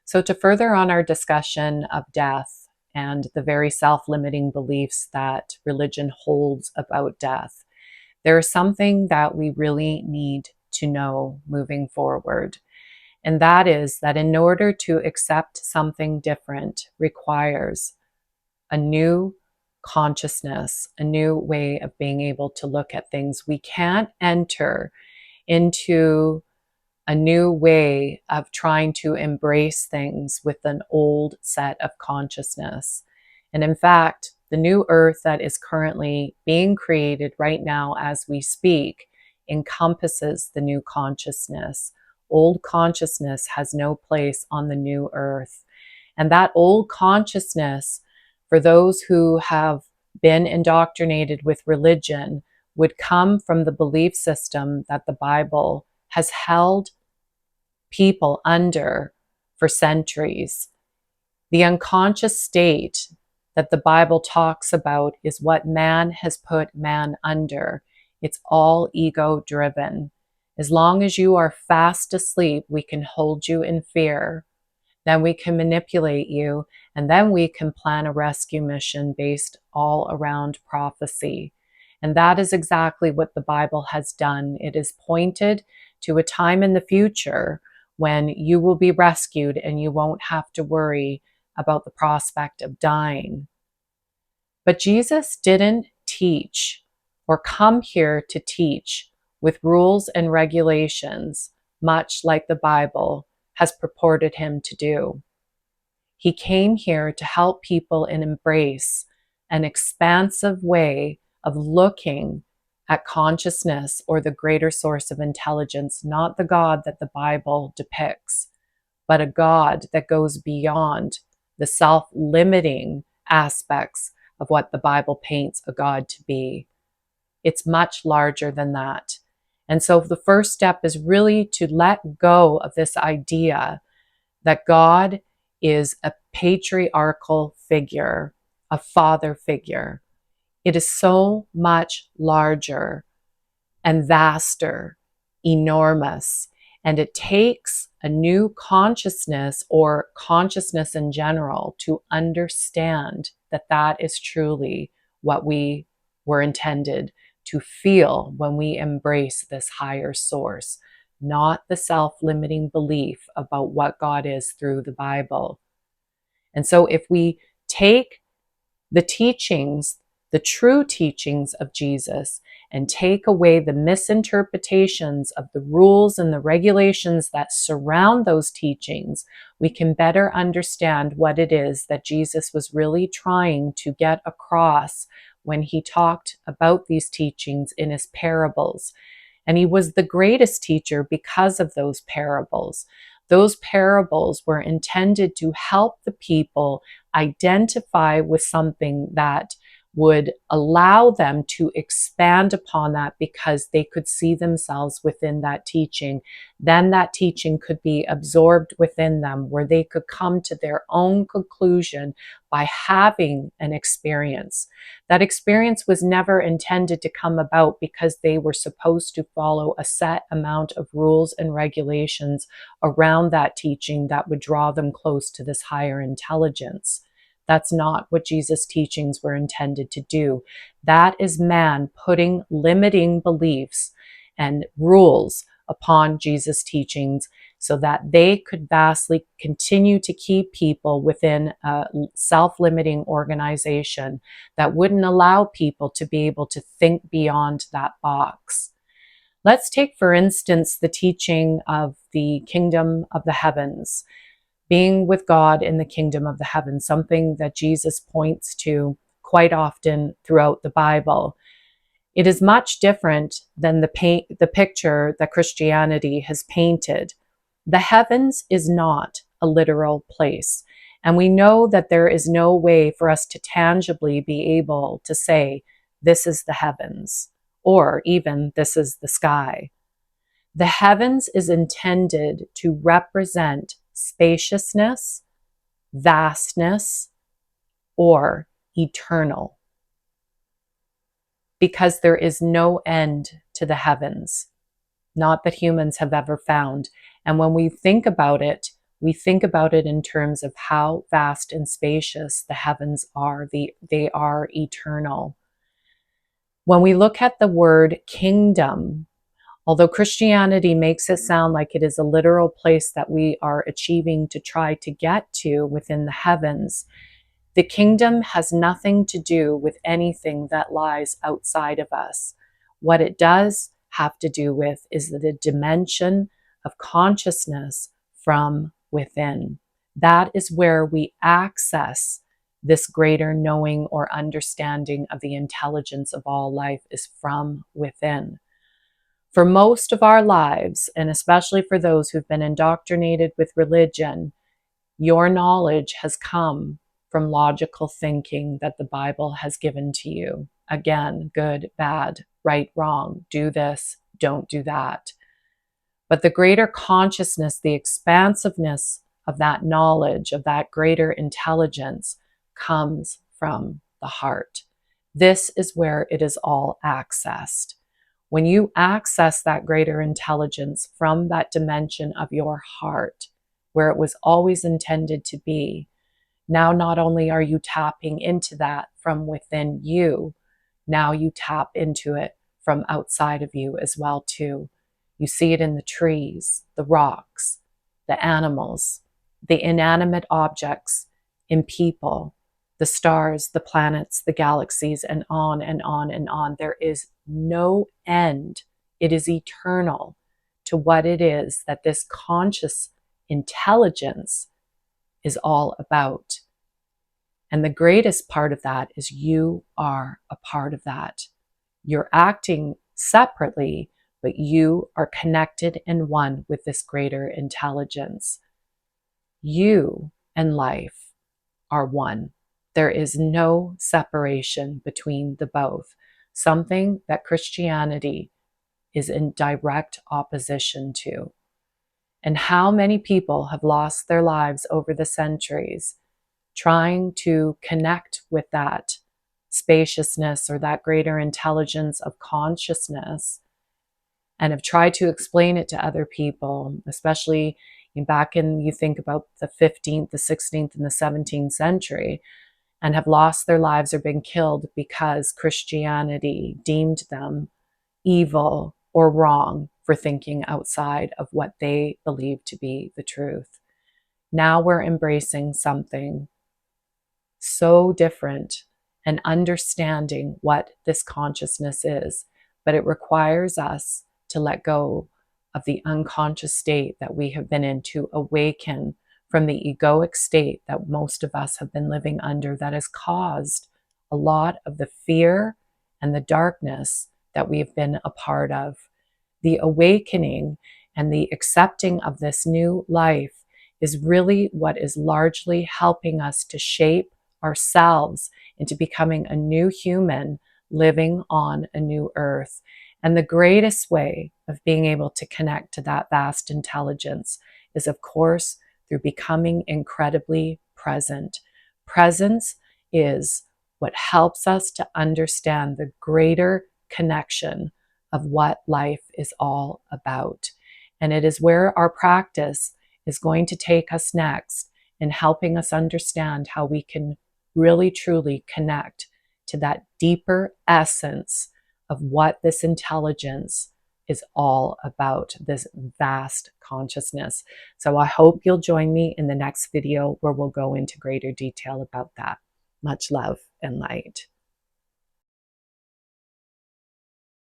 So, to further on our discussion of death and the very self limiting beliefs that religion holds about death, there is something that we really need to know moving forward. And that is that in order to accept something different requires a new consciousness, a new way of being able to look at things. We can't enter into a new way of trying to embrace things with an old set of consciousness. And in fact, the new earth that is currently being created right now as we speak encompasses the new consciousness. Old consciousness has no place on the new earth. And that old consciousness, for those who have been indoctrinated with religion, would come from the belief system that the Bible has held people under for centuries. The unconscious state that the Bible talks about is what man has put man under. It's all ego driven. As long as you are fast asleep, we can hold you in fear. Then we can manipulate you, and then we can plan a rescue mission based all around prophecy. And that is exactly what the Bible has done. It is pointed to a time in the future when you will be rescued and you won't have to worry about the prospect of dying. But Jesus didn't teach or come here to teach with rules and regulations, much like the Bible has purported him to do. He came here to help people and embrace an expansive way of looking at consciousness or the greater source of intelligence, not the God that the Bible depicts, but a God that goes beyond the self-limiting aspects of what the Bible paints a God to be. It's much larger than that. And so the first step is really to let go of this idea that God is a patriarchal figure, a father figure. It is so much larger and vaster, enormous, and it takes a new consciousness or consciousness in general to understand that that is truly what we were intended to feel when we embrace this higher source, not the self-limiting belief about what God is through the Bible. And so if we take the teachings, the true teachings of Jesus, and take away the misinterpretations of the rules and the regulations that surround those teachings, we can better understand what it is that Jesus was really trying to get across when he talked about these teachings in his parables. And he was the greatest teacher because of those parables. Those parables were intended to help the people identify with something that would allow them to expand upon that because they could see themselves within that teaching. Then that teaching could be absorbed within them, where they could come to their own conclusion by having an experience. That experience was never intended to come about because they were supposed to follow a set amount of rules and regulations around that teaching that would draw them close to this higher intelligence. That's not what Jesus' teachings were intended to do. That is man putting limiting beliefs and rules upon Jesus' teachings so that they could vastly continue to keep people within a self-limiting organization that wouldn't allow people to be able to think beyond that box. Let's take, for instance, the teaching of the kingdom of the heavens. Being with God in the kingdom of the heavens, something that Jesus points to quite often throughout the Bible. It is much different than the picture that Christianity has painted. The heavens is not a literal place, and we know that there is no way for us to tangibly be able to say, this is the heavens, or even this is the sky. The heavens is intended to represent spaciousness, vastness, or eternal. Because there is no end to the heavens, not that humans have ever found. And when we think about it, we think about it in terms of how vast and spacious the heavens are. They are eternal. When we look at the word kingdom, although Christianity makes it sound like it is a literal place that we are achieving to try to get to within the heavens, the kingdom has nothing to do with anything that lies outside of us. What it does have to do with is the dimension of consciousness from within. That is where we access this greater knowing or understanding of the intelligence of all life, is from within. For most of our lives, and especially for those who've been indoctrinated with religion, your knowledge has come from logical thinking that the Bible has given to you. Again, good, bad, right, wrong, do this, don't do that. But the greater consciousness, the expansiveness of that knowledge, of that greater intelligence, comes from the heart. This is where it is all accessed. When you access that greater intelligence from that dimension of your heart, where it was always intended to be, now not only are you tapping into that from within you, now you tap into it from outside of you as well too. You see it in the trees, the rocks, the animals, the inanimate objects, in people, the stars, the planets, the galaxies, and on and on and on. There is no end. It is eternal to what it is that this conscious intelligence is all about. And the greatest part of that is you are a part of that. You're acting separately, but you are connected and one with this greater intelligence. You and life are one. There is no separation between the both, something that Christianity is in direct opposition to. And how many people have lost their lives over the centuries trying to connect with that spaciousness or that greater intelligence of consciousness, and have tried to explain it to other people, especially back in, you think about the 15th, the 16th, and the 17th century, and have lost their lives or been killed because Christianity deemed them evil or wrong for thinking outside of what they believed to be the truth. Now we're embracing something so different and understanding what this consciousness is, but it requires us to let go of the unconscious state that we have been in, to awaken from the egoic state that most of us have been living under, that has caused a lot of the fear and the darkness that we've been a part of. The awakening and the accepting of this new life is really what is largely helping us to shape ourselves into becoming a new human living on a new earth. And the greatest way of being able to connect to that vast intelligence is, of course, through becoming incredibly present. Presence is what helps us to understand the greater connection of what life is all about. And it is where our practice is going to take us next, in helping us understand how we can really truly connect to that deeper essence of what this intelligence is all about, this vast consciousness. So I hope you'll join me in the next video where we'll go into greater detail about that. Much love and light.